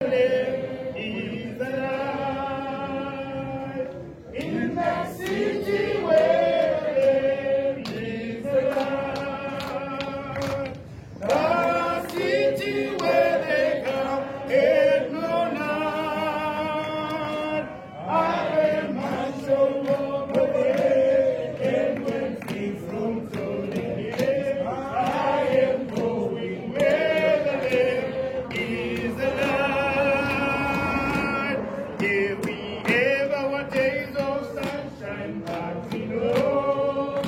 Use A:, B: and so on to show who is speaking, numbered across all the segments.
A: He's alive in that city where He's alive. The city where they come and no night. I am my soul over there, and when free from Tolling, I am going where the Lamb is alive. Yeah, we have our days of sunshine, but we know,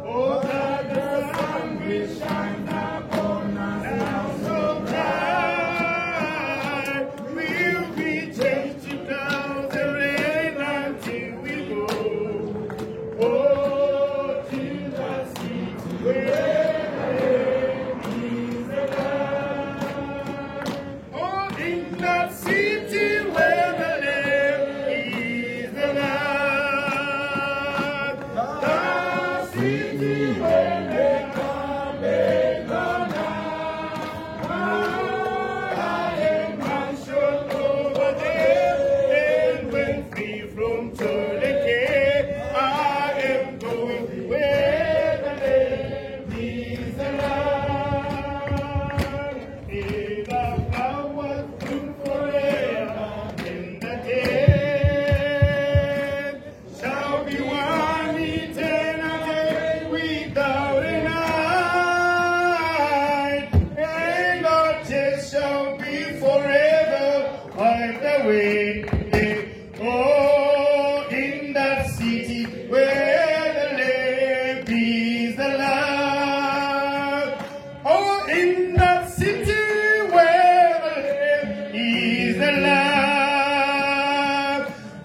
A: oh, that the sun will shine upon us now so bright. We'll be changed to clouds and rain until we go, oh, to the city where He's alive. Oh, in that city where the Lamb is alive. The city where they come and go now. I am mansion over there, and when free from Tolling, I am going where the Lamb is alive. May the flowers bloom forever, and the dead shall be one eternal day without a night, and our tears shall be forever wiped away. Oh, in that city where the Lamb is alive. Oh, in that city where the Lamb is alive.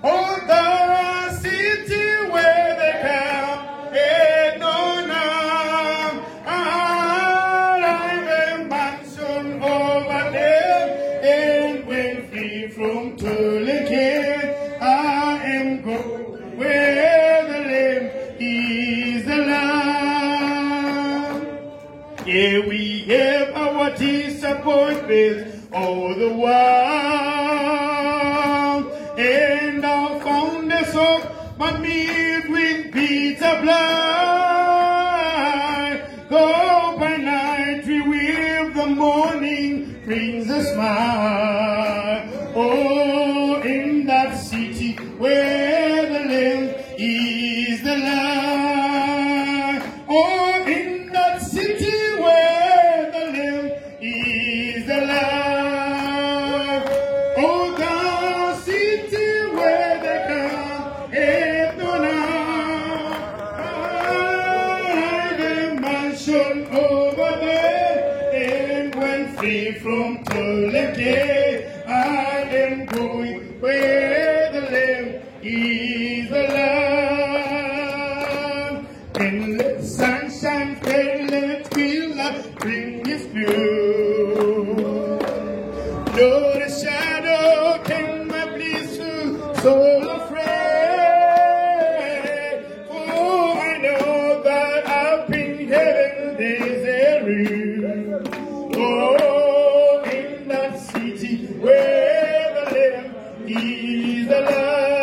A: Oh, the city where they come and no harm. I've a mansion over there, and when free from Tolling, I am going where the Lamb is alive. Yeah, we have our disappointments all the while, and our fondness of but meet with bitter blind. Though by night we weave, the morning brings a smile. Oh, in that city where the Lamb is alive. Oh, in that city where the Lamb is alive. Oh, the city where they come and no I've a mansion over there, and when free from Tolling, I am going where the Lamb is alive. And let sunshine fade, let twilight bring His blue. Though the shadow can my blissful soul afraid, for I know that up in heaven there's a room. Oh, in that city where the Lamb is alive.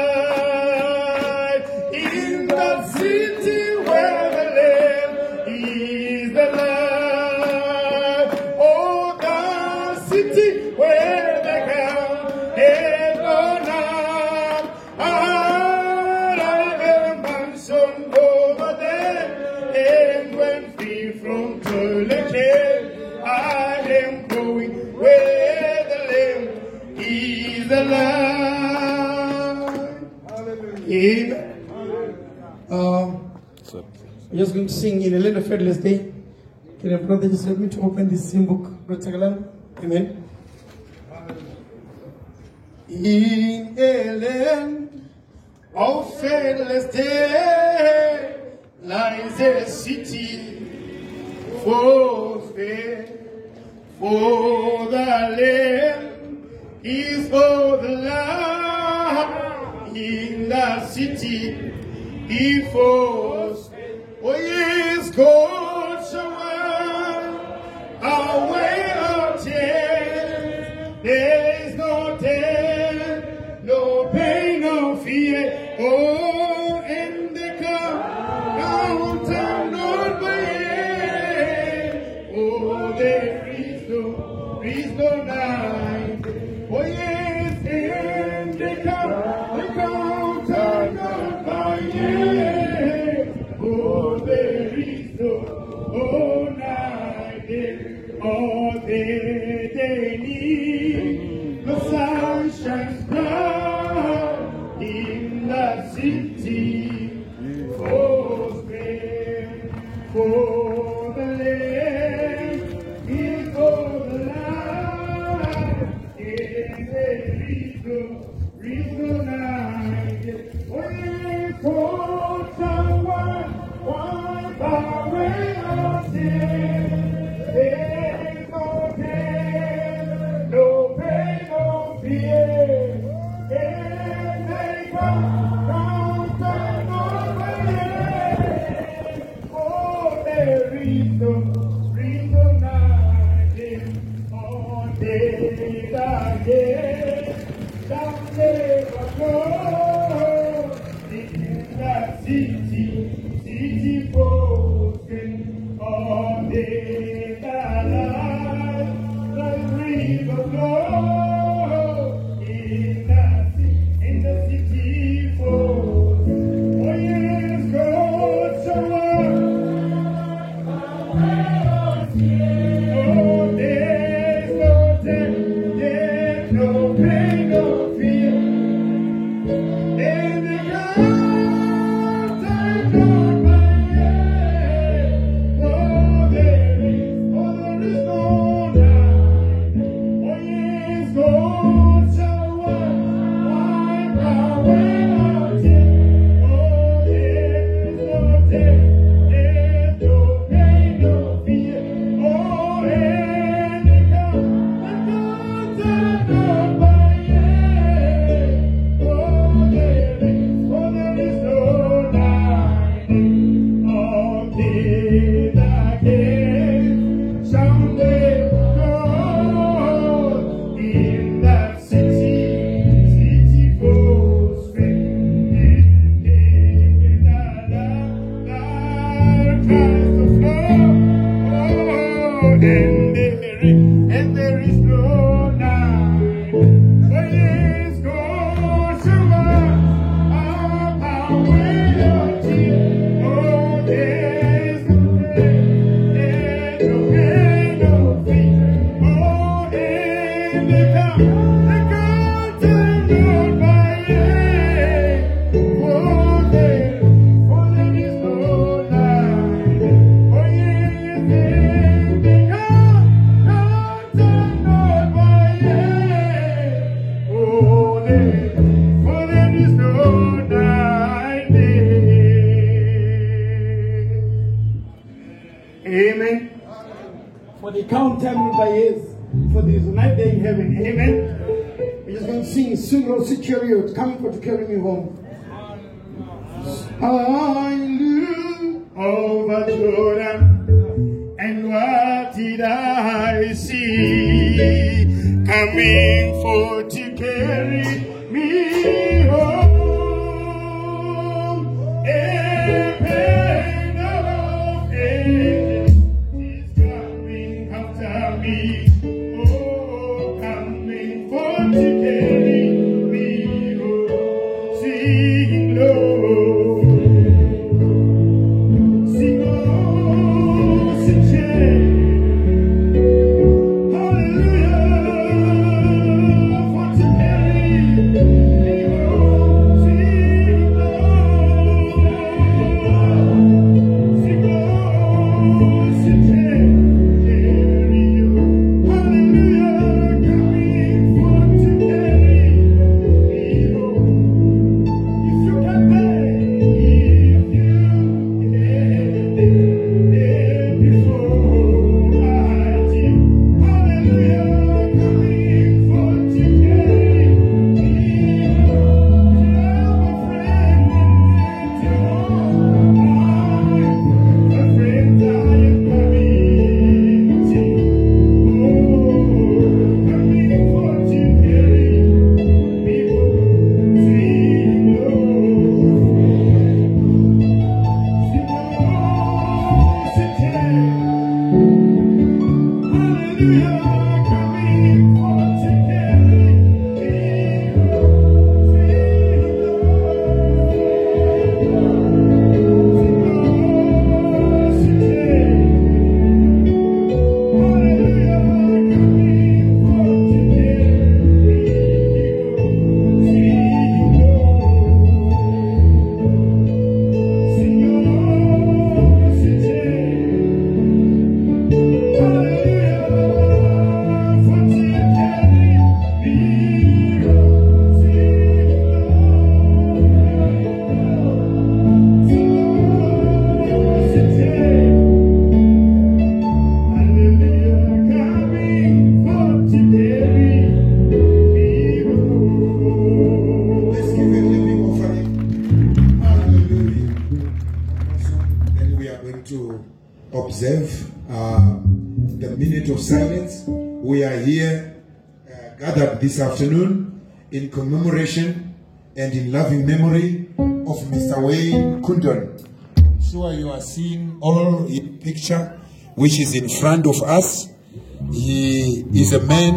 A: In that city where the Lamb is alive. Oh, the city where they come and go now. I've a mansion over there, and when free from Tolling, I am going where the Lamb is alive. Amen.
B: We're just going to sing in a land of Fearless Day. Can a brother just help me to open this hymn book, Brother Tagalan? Amen.
A: In a land of Fearless Day lies a city for fair, for the Lamb is for the Lamb. In the city before, oh yes, God shall away our tears. Oh, and they come down North Bay. Oh, there is no night. Oh, yes, and they come down North Bay. Oh, there is no night. All they need, the sun shines bright in the city for Spain, for the land, for the light, and there is no night. When for someone, one by way of sin, there's no death, no pain, no fear. And they come down oh, there is no night all day, someday ago in that city broken all day, the river flow in the city flows. Oh yes, God, so oh, there's no death, there's no pain, no fear. And the God, thank God, my head. Oh, there is no night. Oh, yes, God, so wipe away our tears. Oh, there's no death, there's no pain, no fear. Oh, and the God, thank God, my head. Oh, there is no night. All day, someday God in that city for Spain. And there is no night. But yes, God shall our way of tears. Oh, there's no pain, no fear. Oh, and they come down by day. For there is no night. Oh, yes, and they come down by day. Oh, for there is no night. Amen.
B: For the count time by years, for this night day in heaven.
A: Amen.
B: We're just going to sing Soon Lord Sea Chariot, coming for to carry me home.
A: I look over Jordan, and what did I see? Coming for to carry me home. A pain of angels is coming after me. Oh, coming for to carry me home. Sing low. Sing low, sing change. Hallelujah, for to carry me home.
C: of silence. We are here gathered this afternoon in commemoration and in loving memory of Mr. Wayne Kundon. Sure, you are seeing all in picture which is in front of us. He is a man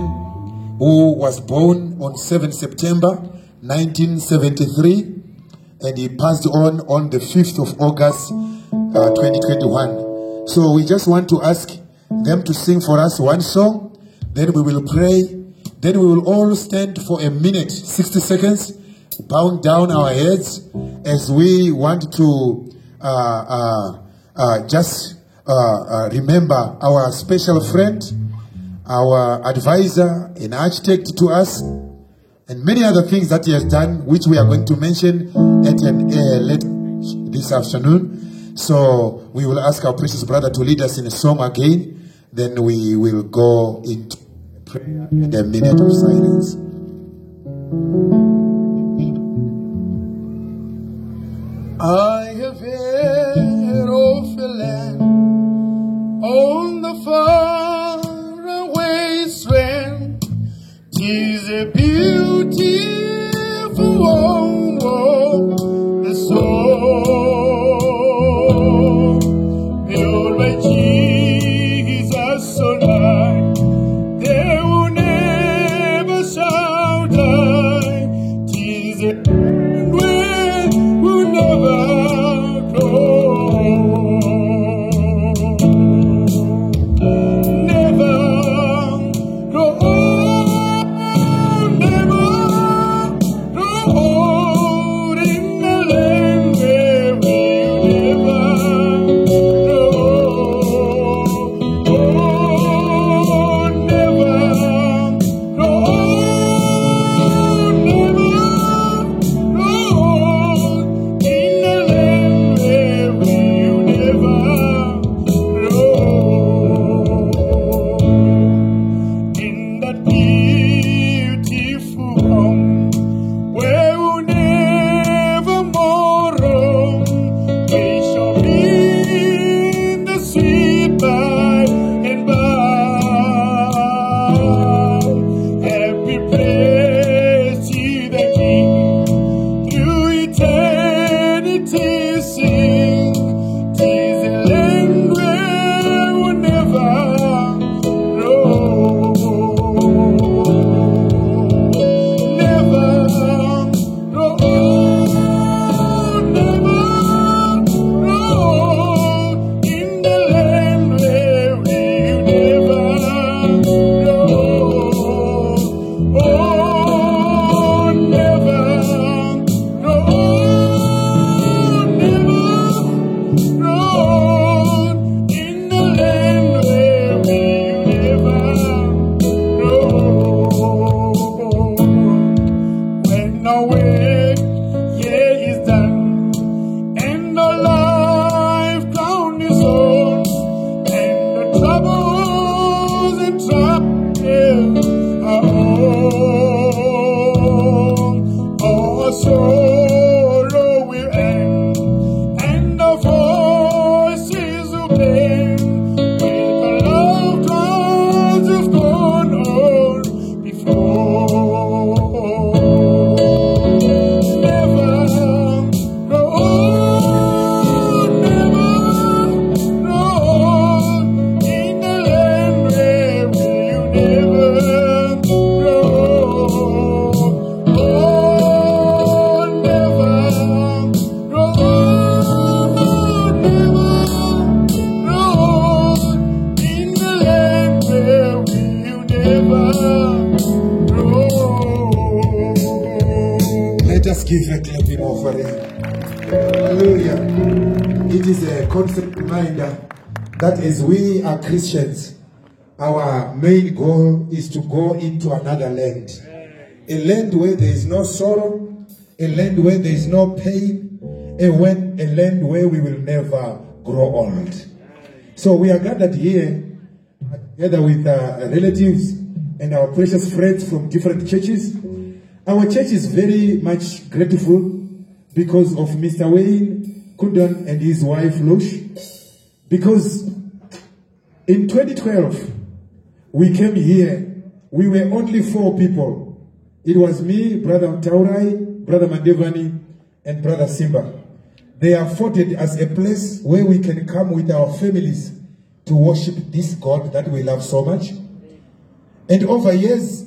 C: who was born on 7 September 1973 and he passed on the 5th of August 2021. So we just want to ask them to sing for us one song, then we will pray, then we will all stand for a minute, 60 seconds, bowing down our heads as we want to remember our special friend, our advisor, an architect to us, and many other things that he has done, which we are going to mention at later this afternoon. So we will ask our precious brother to lead us in a song again. Then we will go into prayer and a minute of silence.
A: I have heard of a land on the faraway strand. 'Tis a beautiful world, the soul built by Jesus so high, they will never shall die. 'Tis a land where we'll never grow, never grow old, never grow old in the land where we'll never grow old, never grow old, never grow old in the land where we'll never grow. In that beautiful home where we'll never more roam, we shall be in the sweet by and by. Happy praise to the King through eternity sing. 'Tis a land where we'll never grow, never grow old, never grow old in the land where we'll never grow old, never grow old, never grow old in the land where we'll never grow. When our work is done and our life crown is on, and the troubles and trials are on, our sorrow will end and our voices will blend with the loved ones who've gone on before. Never grow old, never grow old in the land where we'll never grow old, never grow old, never grow old in the land where we'll never grow.
C: Let us give a clapping offering. Hallelujah. It is a constant reminder that as we are Christians, our main goal is to go into another land. A land where there is no sorrow, a land where there is no pain, a land where we will never grow old. So we are gathered here together with relatives and our precious friends from different churches. Our church is very much grateful because of Mr. Wayne Kundon and his wife Lush. Because in 2012, we came here, we were only 4 people. It was me, Brother Taurai, Brother Mandevani, and Brother Simba. They afforded us a place where we can come with our families to worship this God that we love so much. And over years,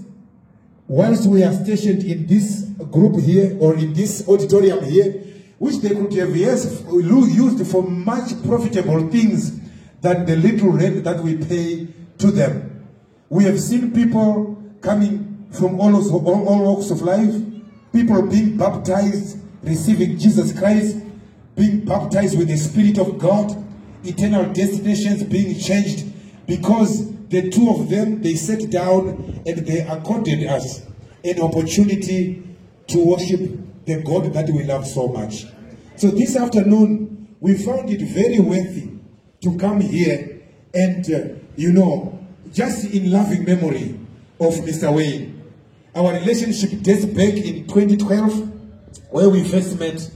C: whilst we are stationed in this group here, or in this auditorium here, which they could have used for much profitable things than the little rent that we pay to them. We have seen people coming from all walks of life, people being baptized, receiving Jesus Christ, being baptized with the Spirit of God, eternal destinations being changed, because the 2 of them, they sat down and they accorded us an opportunity to worship the God that we love so much. So this afternoon, we found it very worthy to come here and, you know, just in loving memory of Mr. Wayne. Our relationship dates back in 2012, where we first met.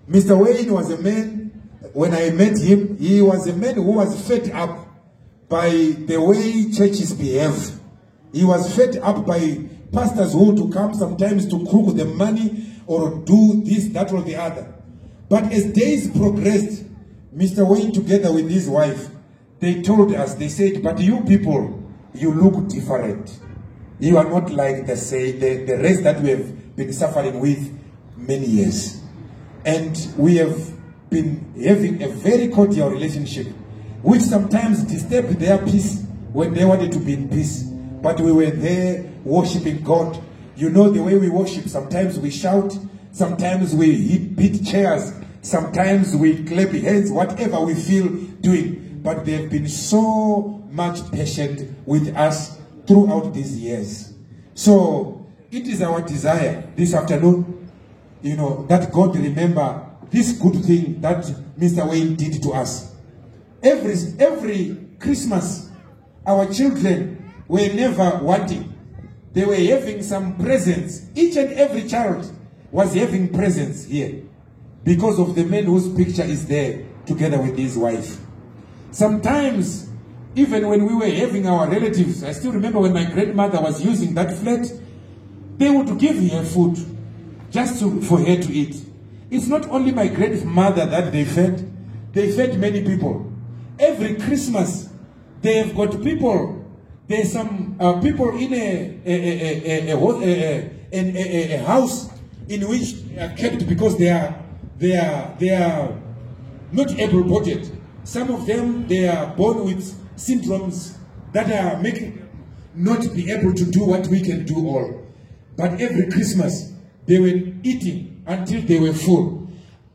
C: Mr. Wayne was a man, when I met him, he was a man who was fed up by the way churches behave. He was fed up by pastors who would come sometimes to crook the money or do this, that, or the other. But as days progressed, Mr. Wayne, together with his wife, they told us, they said, but you people, you look different. You are not like the rest that we have been suffering with many years. And we have been having a very cordial relationship, which sometimes disturbed their peace when they wanted to be in peace. But we were there worshiping God. You know the way we worship. Sometimes we shout. Sometimes we beat chairs. Sometimes we clap hands, whatever we feel doing. But they have been so much patient with us throughout these years. So it is our desire this afternoon, you know, that God remember this good thing that Mr. Wayne did to us. Every Christmas, our children were never wanting. They were having some presents. Each and every child was having presents here because of the man whose picture is there together with his wife. Sometimes, even when we were having our relatives, I still remember when my grandmother was using that flat, they would give her food just for her to eat. It's not only my grandmother that they fed many people. Every Christmas, they have got people. There's some people in a house in which they are kept because they are not able-bodied. Some of them, they are born with syndromes that are making them not be able to do what we can do all. But every Christmas, they were eating until they were full.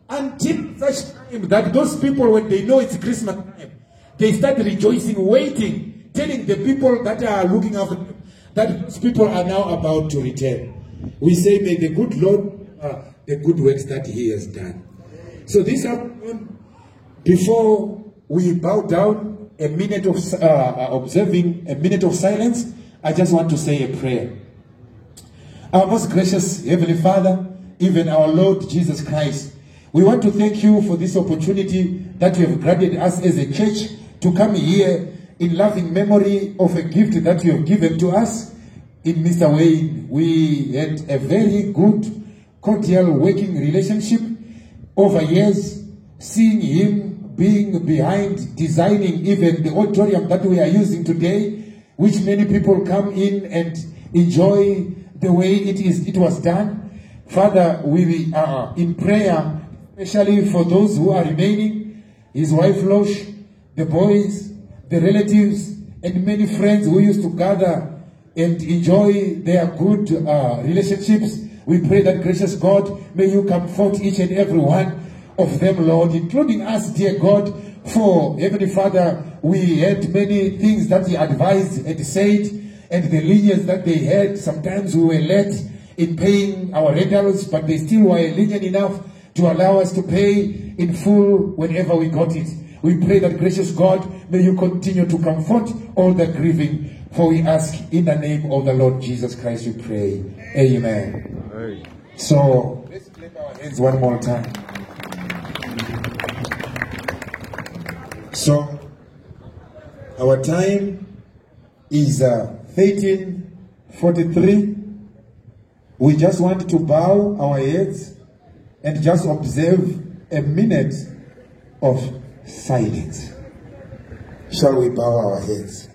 C: Until such time that those people, when they know it's Christmas time, they start rejoicing, waiting, telling the people that are looking after them that those people are now about to return. We say, may the good Lord the good works that he has done. So this afternoon, before we bow down, a minute of observing a minute of silence, I just want to say a prayer. Our most gracious Heavenly Father, even our Lord Jesus Christ, we want to thank you for this opportunity that you have granted us as a church to come here in loving memory of a gift that you have given to us in Mr. Wayne. We had a very good, cordial working relationship over years, seeing him being behind, designing even the auditorium that we are using today, which many people come in and enjoy the way it was done. Father, we are in prayer, especially for those who are remaining, his wife Losh, the boys, the relatives, and many friends who used to gather and enjoy their good relationships. We pray that, gracious God, may you comfort each and every one of them, Lord, including us, dear God, for Heavenly Father, we had many things that he advised and said, and the lenience that they had. Sometimes we were late in paying our rentals, but they still were lenient enough to allow us to pay in full whenever we got it. We pray that, gracious God, may you continue to comfort all the grieving. For we ask in the name of the Lord Jesus Christ, we pray. Amen. Amen. So let's clap our hands one more time. So our time is 13:43. We just want to bow our heads and just observe a minute of silence. Shall we bow our heads?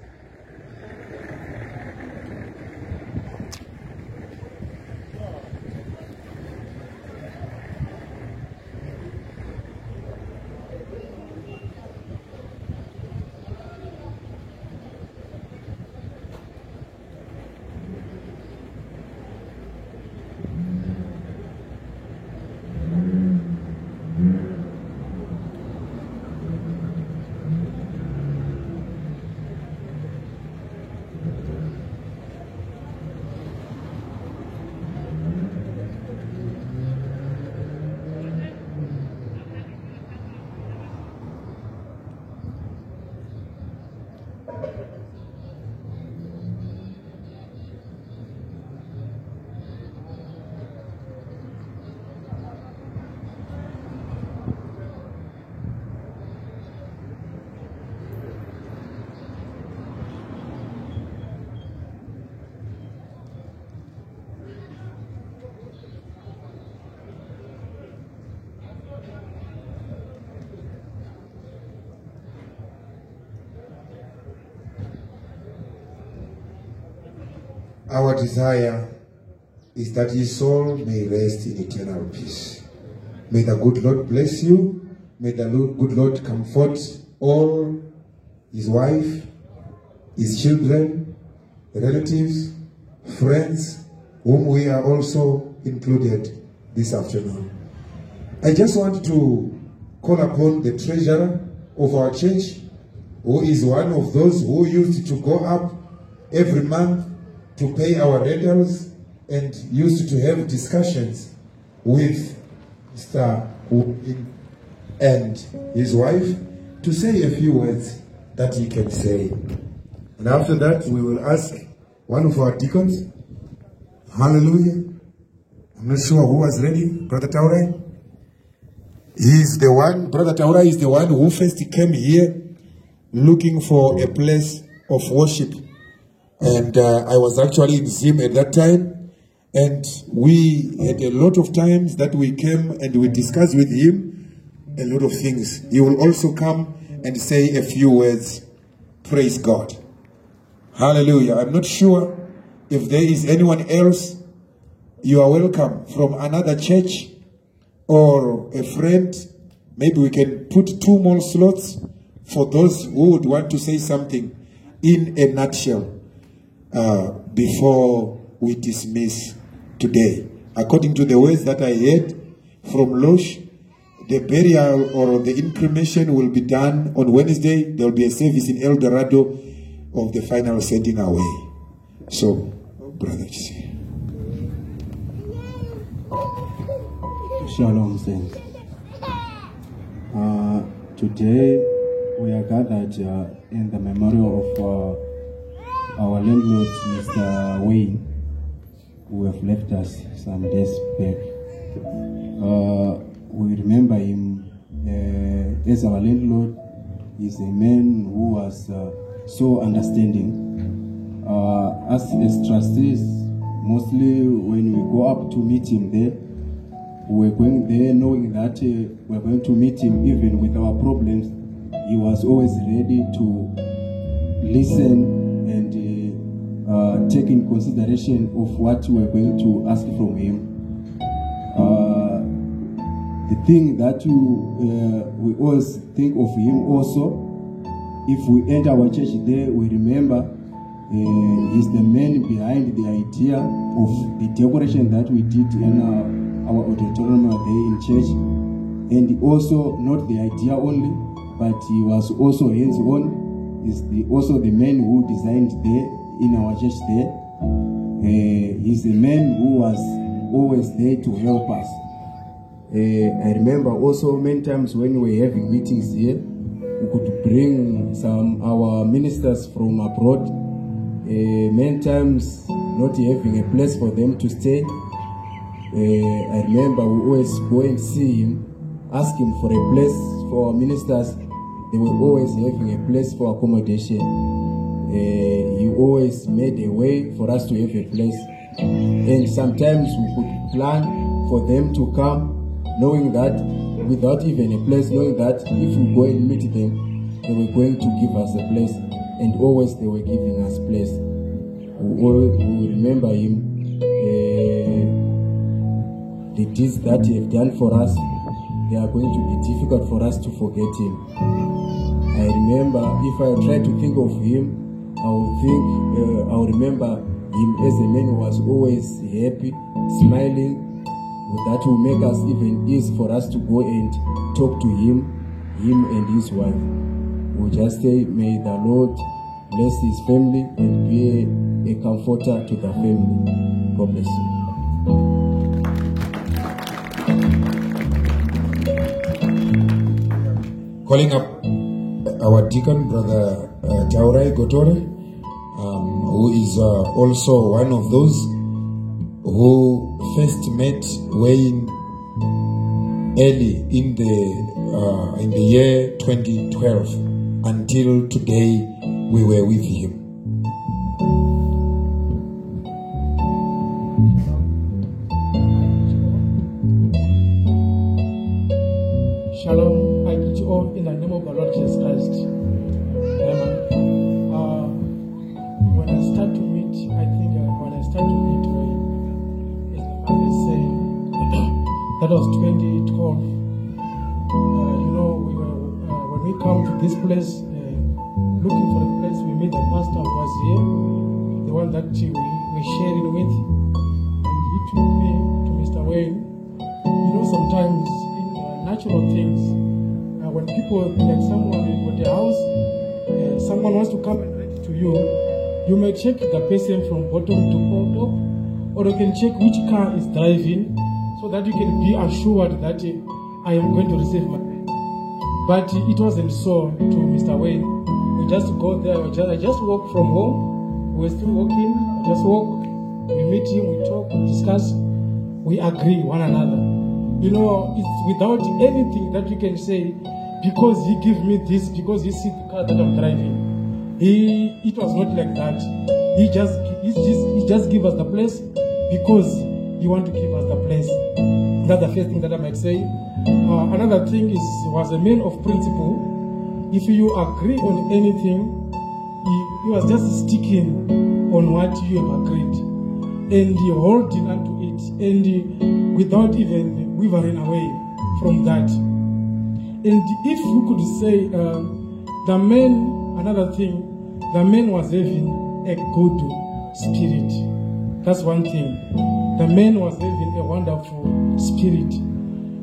C: Our desire is that his soul may rest in eternal peace. May the good Lord bless you. May the good Lord comfort all his wife, his children, relatives, friends, whom we are also included this afternoon. I just want to call upon the treasurer of our church, who is one of those who used to go up every month to pay our rentals and used to have discussions with Mr. Wubin and his wife to say a few words that he can say. And after that, we will ask one of our deacons. Hallelujah. I'm not sure who was ready. Brother Taura? He's the one, Brother Taura is the one who first came here looking for a place of worship. And I was actually in Zim at that time. And we had a lot of times that we came and we discussed with him a lot of things. He will also come and say a few words. Praise God. Hallelujah. I'm not sure if there is anyone else. You are welcome from another church or a friend. Maybe we can put 2 more slots for those who would want to say something in a nutshell before we dismiss today. According to the words that I heard from Losh, the burial or the incremation will be done on Wednesday. There will be a service in El Dorado of the final sending away. So, Brother Chisi.
D: Shalom, saints. Today we are gathered in the memorial of our landlord, Mr. Wayne, who have left us some days back. We remember him as our landlord. He's a man who was so understanding. As trustees, mostly when we go up to meet him there, we're going there knowing that we're going to meet him even with our problems. He was always ready to listen and take in consideration of what we're going to ask from him. The thing that we always think of him also, if we enter our church there, we remember he's the man behind the idea of the decoration that we did in our auditorium there in church. And also, not the idea only, but he was also hands-on. He's also the man who designed there in our church there. He's a man who was always there to help us. I remember also many times when we were having meetings here, we could bring some our ministers from abroad. Many times not having a place for them to stay. I remember we always go and see him, ask him for a place for our ministers. They were always having a place for accommodation. he always made a way for us to have a place. And sometimes we could plan for them to come, knowing that without even a place, knowing that if we go and meet them, they were going to give us a place, and always they were giving us place. We remember him, the deeds that he have done for us. They are going to be difficult for us to forget him. I remember, if I try to think of him, I will remember him as a man who was always happy, smiling. That will make us even easy for us to go and talk to him and his wife. We'll just say, may the Lord bless his family and be a comforter to the family. God bless you.
C: Calling up our deacon, Brother Taurai Gotore, who is also one of those who first met Wayne early in the year 2012. Until today, we were with him.
B: Shalom, I greet you all in the name of the Lord Jesus Christ. Amen. When I start to meet, I think when I start to meet Wayne, as the father said, that was 2012. When we come to this place, looking for a place, we meet the pastor who was here, the one that we were sharing with, and he took me to Mr. Wayne. Sometimes natural things. When people, like someone in the house, someone wants to come and read to you, you may check the person from bottom to top, or you can check which car is driving, so that you can be assured that I am going to receive my pay. But it wasn't so to Mr. Wayne. We just go there. I just walk from home. We're still walking. Just walk. We meet him. We talk. We discuss. We agree one another. It's without anything that you can say, because he gave me this, because he see the car that I'm driving. It was not like that. He just give us the place because he want to give us the place. That's the first thing that I might say. Another thing is, he was a man of principle. If you agree on anything, he was just sticking on what you have agreed, and he holding on to it, and without even wavering away from that. And if you could say, the man, another thing, the man was having a good spirit. That's one thing. The man was having a wonderful spirit.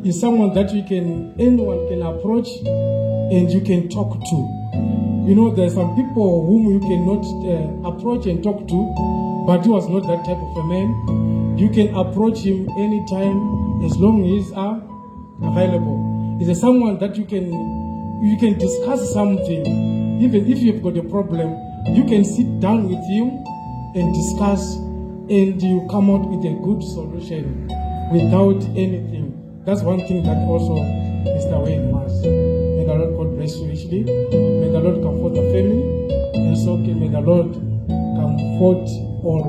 B: He's someone that anyone can approach and you can talk to. There are some people whom you cannot approach and talk to, but he was not that type of a man. You can approach him anytime as long as he's available. He's someone that you can discuss something. Even if you've got a problem, you can sit down with him and discuss, and you come out with a good solution without anything. That's one thing that also Mr. Wayne was. May the Lord God bless you richly. May the Lord comfort the family. And so may the Lord comfort all.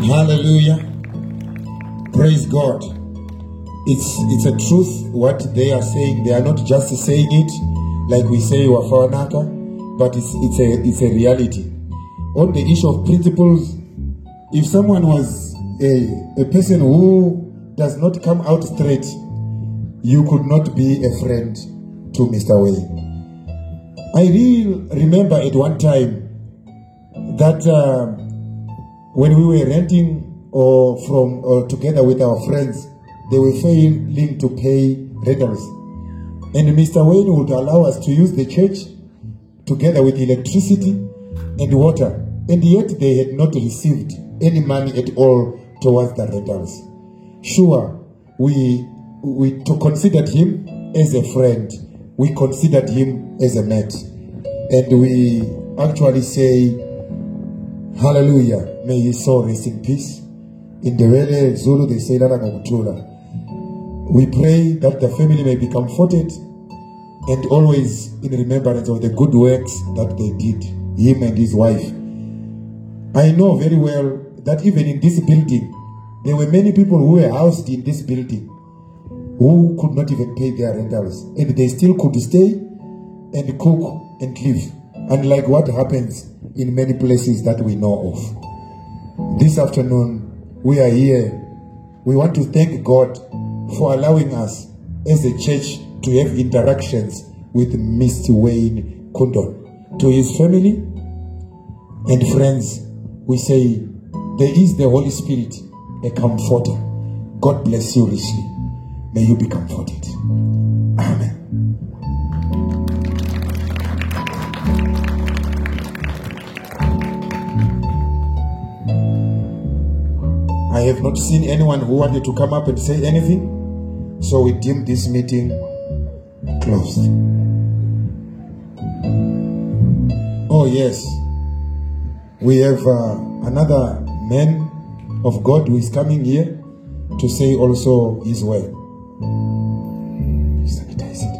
C: Hallelujah. Praise God. It's a truth what they are saying. They are not just saying it like we say Wafawanaka, but it's a reality. On the issue of principles, if someone was a person who does not come out straight, you could not be a friend to Mr. Wayne. I really remember at one time that when we were renting or together with our friends, they were failing to pay rentals. And Mr. Wayne would allow us to use the church together with electricity and water. And yet they had not received any money at all towards the rentals. Sure, we considered him as a friend. We considered him as a mate. And we actually say, hallelujah, may his soul rest in peace. In the Wele Zulu, they say Lala Ngakutula. We pray that the family may be comforted and always in remembrance of the good works that they did, him and his wife. I know very well that even in this building, there were many people who were housed in this building who could not even pay their rentals, and they still could stay and cook and live, unlike what happens in many places that we know of. This afternoon, we are here. We want to thank God for allowing us as a church to have interactions with Mr. Wayne Kundon. To his family and friends, we say, there is the Holy Spirit, a comforter. God bless you richly. May you be comforted. Amen. I have not seen anyone who wanted to come up and say anything, so we deem this meeting closed. Oh yes, we have another man of God who is coming here to say also his word. Sanitize it.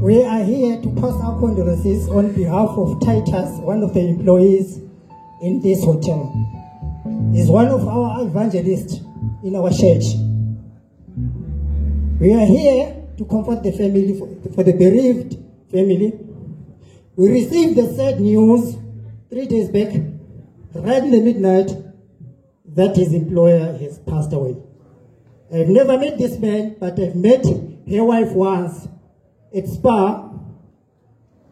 E: We are here to pass our condolences on behalf of Titus, one of the employees in this hotel. He's one of our evangelists in our church. We are here to comfort the family, for the bereaved family. We received the sad news 3 days back, right in the midnight, that his employer has passed away. I've never met this man, but I've met her wife once at Spa,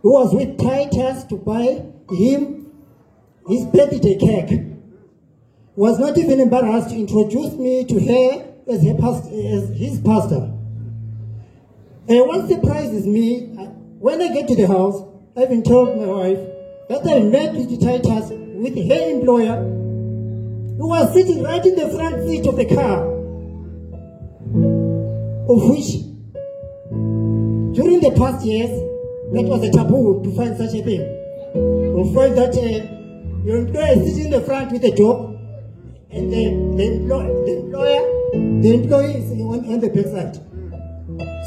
E: who was with Titus to buy him his birthday cake. Was not even embarrassed to introduce me to her as his pastor. And what surprises me, when I get to the house, I even told my wife that I met with Titus with her employer, who was sitting right in the front seat of the car, of which during the past years, that was a taboo to find such a thing. You'll find that your employer is sitting in the front with a job, and the employee is on the back side.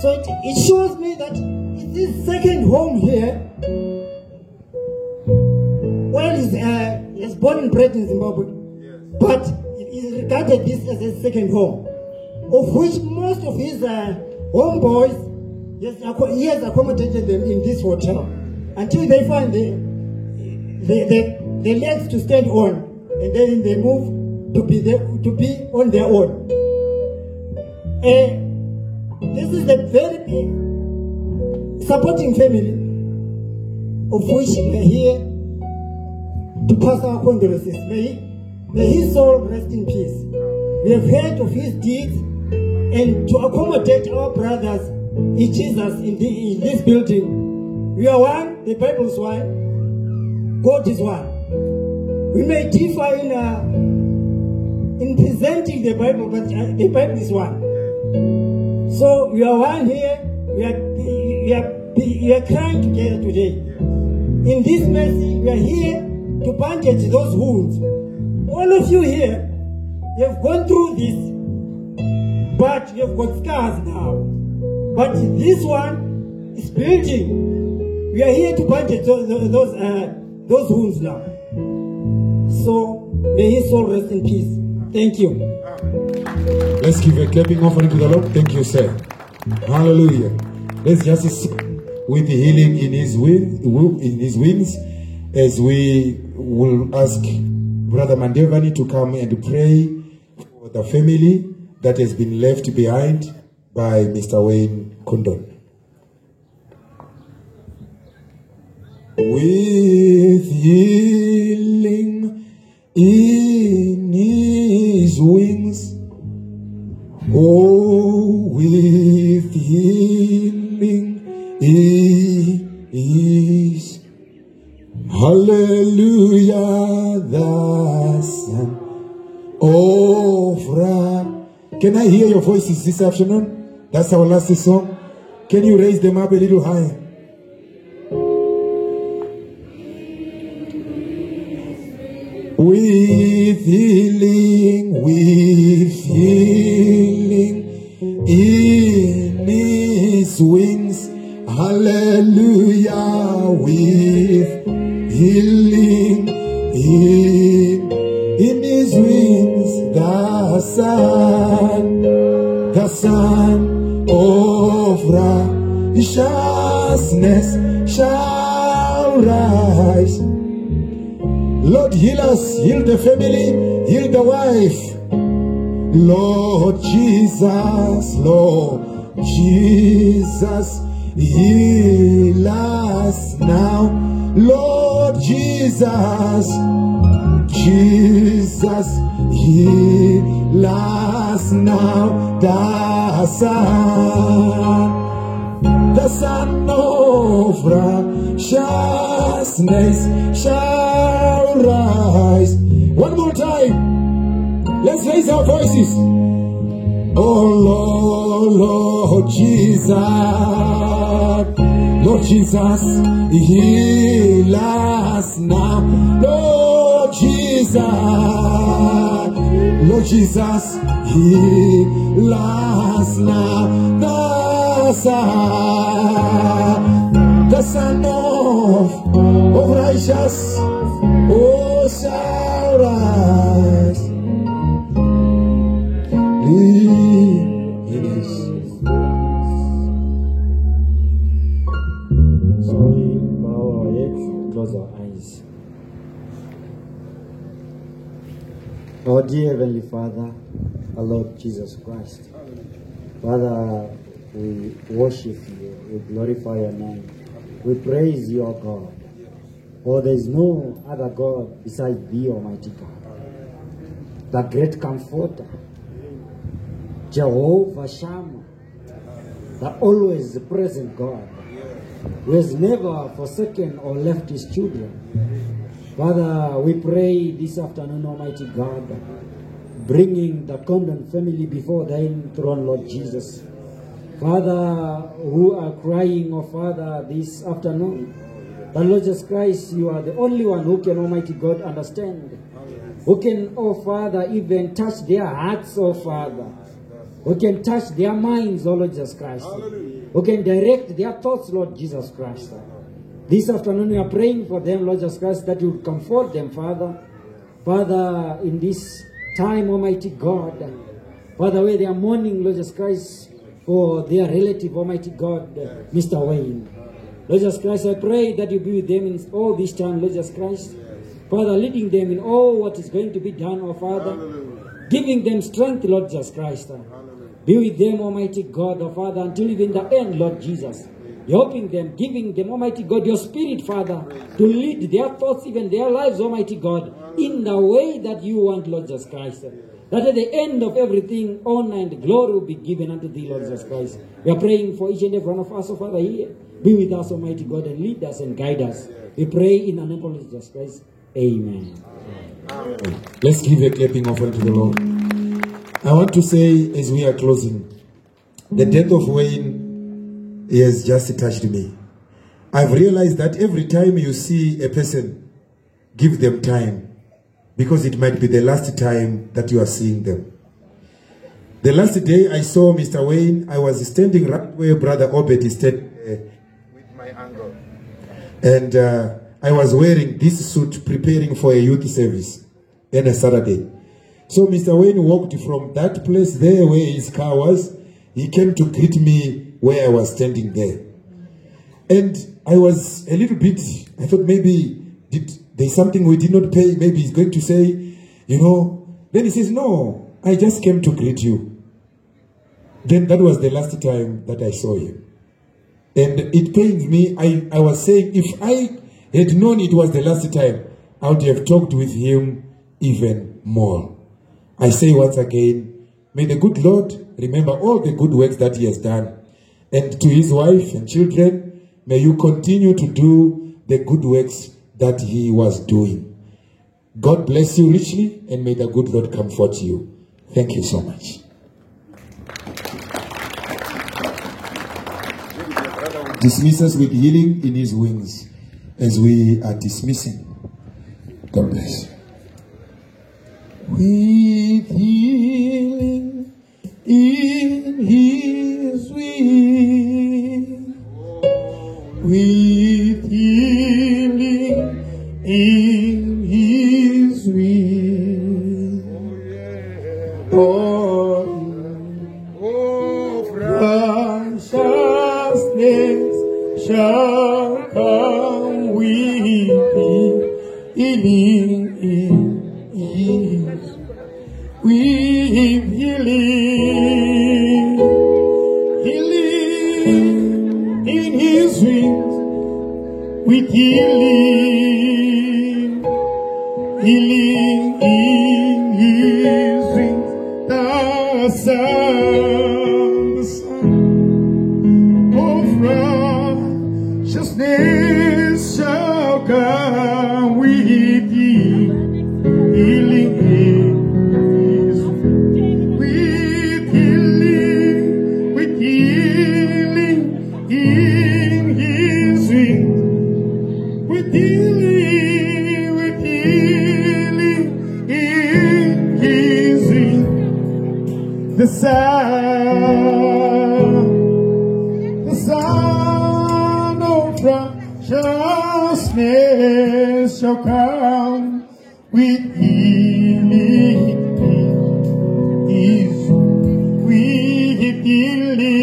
E: So it shows me that it's his second home here. Well, he's born and bred in Zimbabwe, but he regarded this as his second home, of which most of his homeboys, he has accommodated them in this hotel until they find the legs to stand on, and then they move to be on their own. This is a very big supporting family, of which we are here to pass our condolences. May his soul rest in peace. We have heard of his deeds, and to accommodate our brothers in Jesus in this building, we are one, the Bible is one, God is one. We may differ in presenting the Bible, but the Bible is one. So we are one here. We are crying together today. In this mercy, we are here to bandage those wounds. All of you here, you have gone through this, but you have got scars now. But this one is building. We are here to bandage those wounds now. So may his soul rest in peace. Thank you.
C: Let's give a clapping offering to the Lord. Thank you, sir. Hallelujah. Let's just sing with the healing in his wings, as we will ask Brother Mandevani to come and pray for the family that has been left behind by Mr. Wayne Kundon. With healing in his wings, oh, with healing in his, hallelujah. Can I hear your voices this afternoon? That's our last song. Can you raise them up a little higher? With healing in his wings, hallelujah, with healing in his wings, the sun of righteousness shall rise. Lord, heal us, heal the family, heal the wife. Lord Jesus, heal us now. Lord Jesus, heal us now. The Son of righteousness shall rise. One more time. Let's raise our voices. Oh Lord Jesus, heal us now. Lord Jesus, heal us now. The Son of righteous, oh, shall rise.
E: So we bow our heads, close our eyes. Our dear Heavenly Father, our Lord Jesus Christ, Father, we worship you, we glorify your name, we praise you, O God, for there is no other God besides thee, Almighty God, the great comforter, Jehovah Shammah, the always present God, who has never forsaken or left his children. Father, we pray this afternoon, Almighty God, bringing the Condon family before thy throne, Lord Jesus. Father, who are crying, oh Father, this afternoon, but Lord Jesus Christ, you are the only one who can, Almighty God, understand. Who can, oh Father, even touch their hearts, oh Father. Who can touch their minds, oh Lord Jesus Christ. Who can direct their thoughts, Lord Jesus Christ. This afternoon we are praying for them, Lord Jesus Christ, that you would comfort them, Father. Father, in this time, Almighty God, Father, where they are mourning, Lord Jesus Christ, for their relative, Almighty God, Mr. Wayne. Lord Jesus Christ, I pray that you be with them in all this time, Lord Jesus Christ. Father, leading them in all what is going to be done, oh Father. Giving them strength, Lord Jesus Christ. Be with them, Almighty God, oh Father, until even the end, Lord Jesus. Helping them, giving them, Almighty God, your spirit, Father, to lead their thoughts, even their lives, Almighty God, in the way that you want, Lord Jesus Christ. That at the end of everything, honor and glory will be given unto thee, Lord Jesus Christ. We are praying for each and every one of us, oh Father, here. Be with us, Almighty God, and lead us and guide us. We pray in the name of Jesus Christ. Amen.
C: Amen. Let's give a clapping offering to the Lord. I want to say, as we are closing, the death of Wayne has just touched me. I've realized that every time you see a person, give them time, because it might be the last time that you are seeing them. The last day I saw Mr. Wayne, I was standing right where Brother Obed is standing with my uncle. And I was wearing this suit preparing for a youth service on a Saturday. So Mr. Wayne walked from that place there where his car was. He came to greet me where I was standing there. And I was a little bit, I thought maybe there's something we did not pay. Maybe he's going to say, you know. Then he says, no, I just came to greet you. Then that was the last time that I saw him. And it pains me. I was saying, if I had known it was the last time, I would have talked with him even more. I say once again, may the good Lord remember all the good works that he has done. And to his wife and children, may you continue to do the good works that he was doing. God bless you richly, and may the good Lord comfort you. Thank you so much. dismiss us with healing in his wings as we are dismissing. God bless you.
B: With healing in his wings, with healing in his wings, righteousness shall come with healing in his, with healing, healing in his wings, with healing, healing in his wings, the Son of righteousness shall come with healing in his wings, with healing in his wings, with healing in his wings. The Son of righteousness shall come with healing in his, with healing